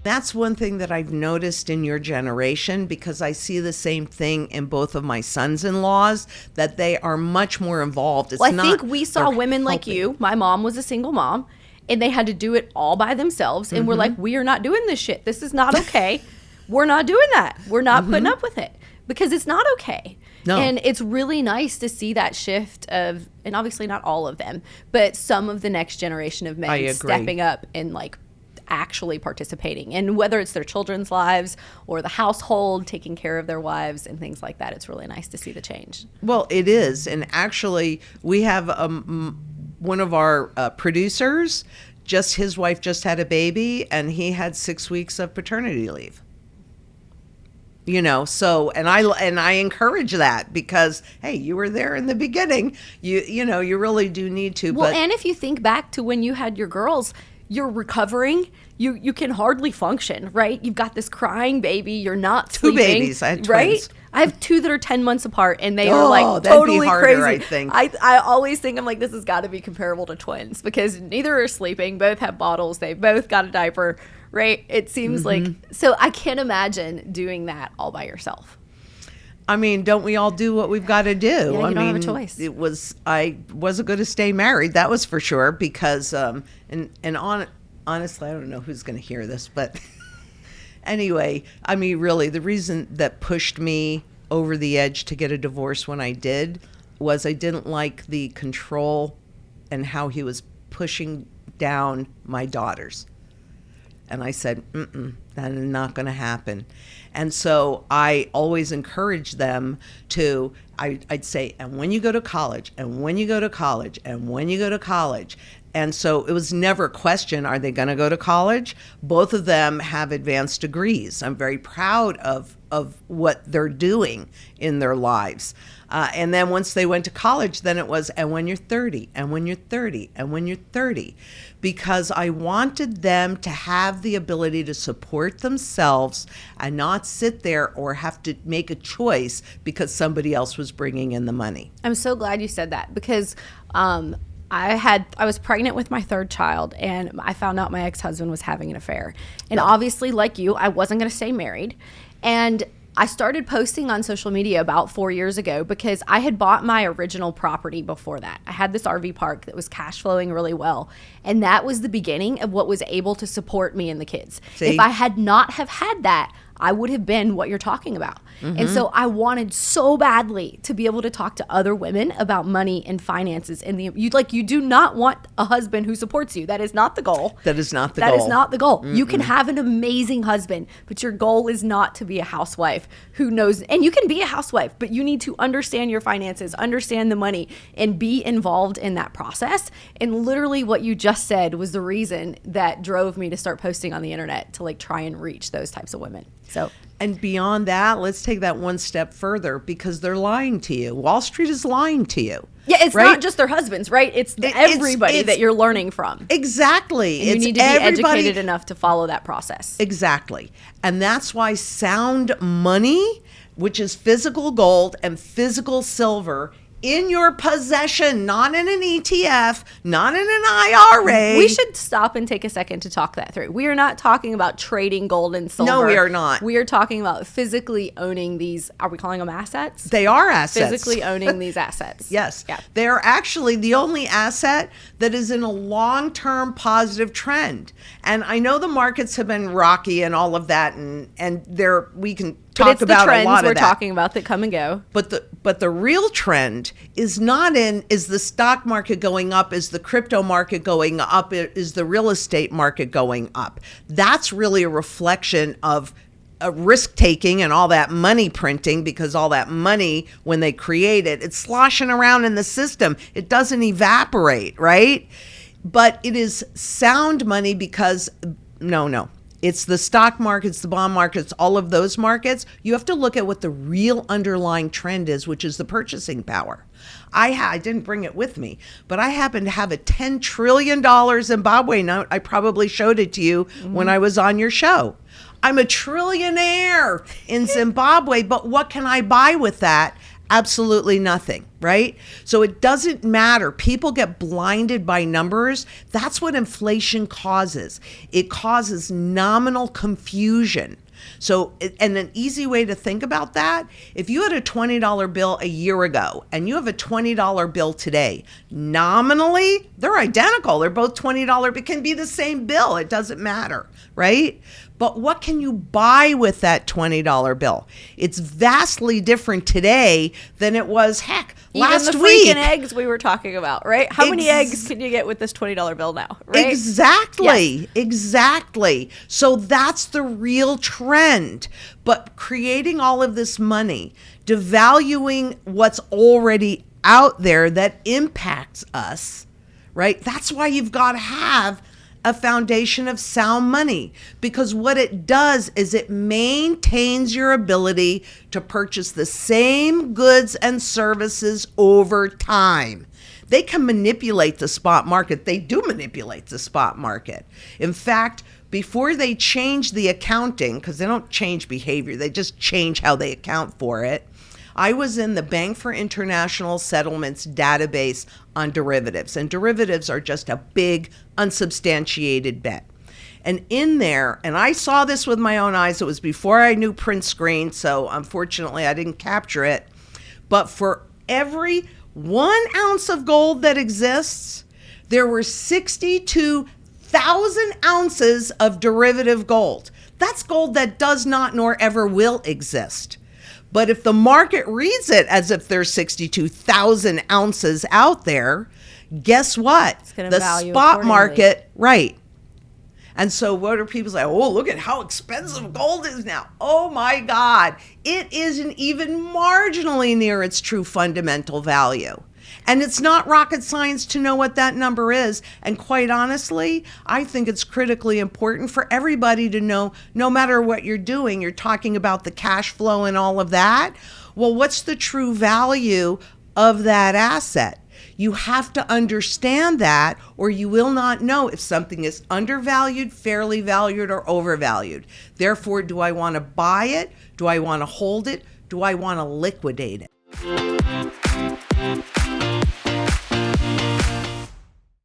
That's one thing that I've noticed in your generation, because I see the same thing in both of my sons-in-laws, that they are much more involved. Well, I think we saw women like you. My mom was a single mom, and they had to do it all by themselves. And we're like, we are not doing this shit. This is not okay. We're not doing that. We're not putting up with it because it's not okay. No. And it's really nice to see that shift of, and obviously not all of them, but some of the next generation of men stepping up and like actually participating. And whether it's their children's lives or the household, taking care of their wives and things like that, it's really nice to see the change. Well, it is. And actually, we have one of our producers, his wife just had a baby, and he had 6 weeks of paternity leave. You know, so, and I encourage that because, hey, you were there in the beginning. You know, you really do need to. Well, and if you think back to when you had your girls, you're recovering. You can hardly function, right? You've got this crying baby. You're not sleeping. 2 babies. I had twins. Right? I have 2 that are 10 months apart, and they are like totally harder, crazy. I think. I always think, I'm like, this has got to be comparable to twins because neither are sleeping. Both have bottles. They both got a diaper. Right? It seems like, so I can't imagine doing that all by yourself. I mean, don't we all do what we've got to do? Yeah, you don't have a choice. I wasn't going to stay married, that was for sure, because, honestly, I don't know who's going to hear this, but anyway, I mean, really, the reason that pushed me over the edge to get a divorce when I did was I didn't like the control and how he was pushing down my daughters. And I said, that is not going to happen. And so I always encourage them to, I'd say, and when you go to college, and when you go to college, and when you go to college. And so it was never a question, are they going to go to college? Both of them have advanced degrees. I'm very proud of what they're doing in their lives. And then once they went to college, then it was, and when you're 30, and when you're 30, and when you're 30. Because I wanted them to have the ability to support themselves and not sit there or have to make a choice because somebody else was bringing in the money. I'm so glad you said that because I was pregnant with my 3rd child, and I found out my ex-husband was having an affair. And obviously, like you, I wasn't going to stay married. And I started posting on social media about 4 years ago because I had bought my original property before that. I had this RV park that was cash flowing really well. And that was the beginning of what was able to support me and the kids. See? If I had not have had that, I would have been what you're talking about. And so I wanted so badly to be able to talk to other women about money and finances. And you do not want a husband who supports you. That is not the goal. That is not the goal. That is not the goal. You can have an amazing husband, but your goal is not to be a housewife who knows. And you can be a housewife, but you need to understand your finances, understand the money, and be involved in that process. And literally what you just said was the reason that drove me to start posting on the internet to like try and reach those types of women. So, and beyond that, let's take that one step further because they're lying to you. Wall Street is lying to you. Yeah, it's not just their husbands, right? It's everybody that you're learning from. Exactly. And you need to be educated enough to follow that process. Exactly. And that's why sound money, which is physical gold and physical silver, in your possession, not in an ETF, not in an IRA. We should stop and take a second to talk that through. We are not talking about trading gold and silver. No, we are not. We are talking about physically owning these. Are we calling them assets? They are assets. Physically owning these assets. Yes. Yeah. They are actually the only asset that is in a long-term positive trend. And I know the markets have been rocky and all of that, and we can talk about a lot of that. But it's the trends we're talking about that come and go. But the real trend is the stock market going up, is the crypto market going up, is the real estate market going up. That's really a reflection of risk taking and all that money printing, because all that money, when they create it, it's sloshing around in the system. It doesn't evaporate, right? But it is sound money because no. It's the stock markets, the bond markets, all of those markets. You have to look at what the real underlying trend is, which is the purchasing power. I didn't bring it with me, but I happen to have a $10 trillion Zimbabwe note. I probably showed it to you when I was on your show. I'm a trillionaire in Zimbabwe, but what can I buy with that Absolutely nothing, right? So it doesn't matter. People get blinded by numbers. That's what inflation causes. It causes nominal confusion. So, and an easy way to think about that, if you had a $20 bill a year ago and you have a $20 bill today, nominally, they're identical. They're both $20. It can be the same bill. It doesn't matter, right? But what can you buy with that $20 bill? It's vastly different today than it was, heck, last Even the week. freaking eggs we were talking about, right? How many eggs can you get with this $20 bill now, right? Exactly. Yes. Exactly. So that's the real trend. But creating all of this money, devaluing what's already out there that impacts us, right? That's why you've got to have a foundation of sound money, because what it does is it maintains your ability to purchase the same goods and services over time. They can manipulate the spot market. They do manipulate the spot market. In fact, before they change the accounting, because they don't change behavior, they just change how they account for it. I was in the Bank for International Settlements database on derivatives, and derivatives are just a big, unsubstantiated bet. And in there, and I saw this with my own eyes, it was before I knew print screen, so unfortunately I didn't capture it, but for every 1 ounce of gold that exists, there were 62,000 ounces of derivative gold. That's gold that does not nor ever will exist. But if the market reads it as if there's 62,000 ounces out there, guess what? The spot market, right. And so what are people say? Oh, look at how expensive gold is now. Oh my God. It isn't even marginally near its true fundamental value. And it's not rocket science to know what that number is. And quite honestly, I think it's critically important for everybody to know, no matter what you're doing, you're talking about the cash flow and all of that. Well, what's the true value of that asset? You have to understand that, or you will not know if something is undervalued, fairly valued, or overvalued. Therefore, do I want to buy it? Do I want to hold it? Do I want to liquidate it?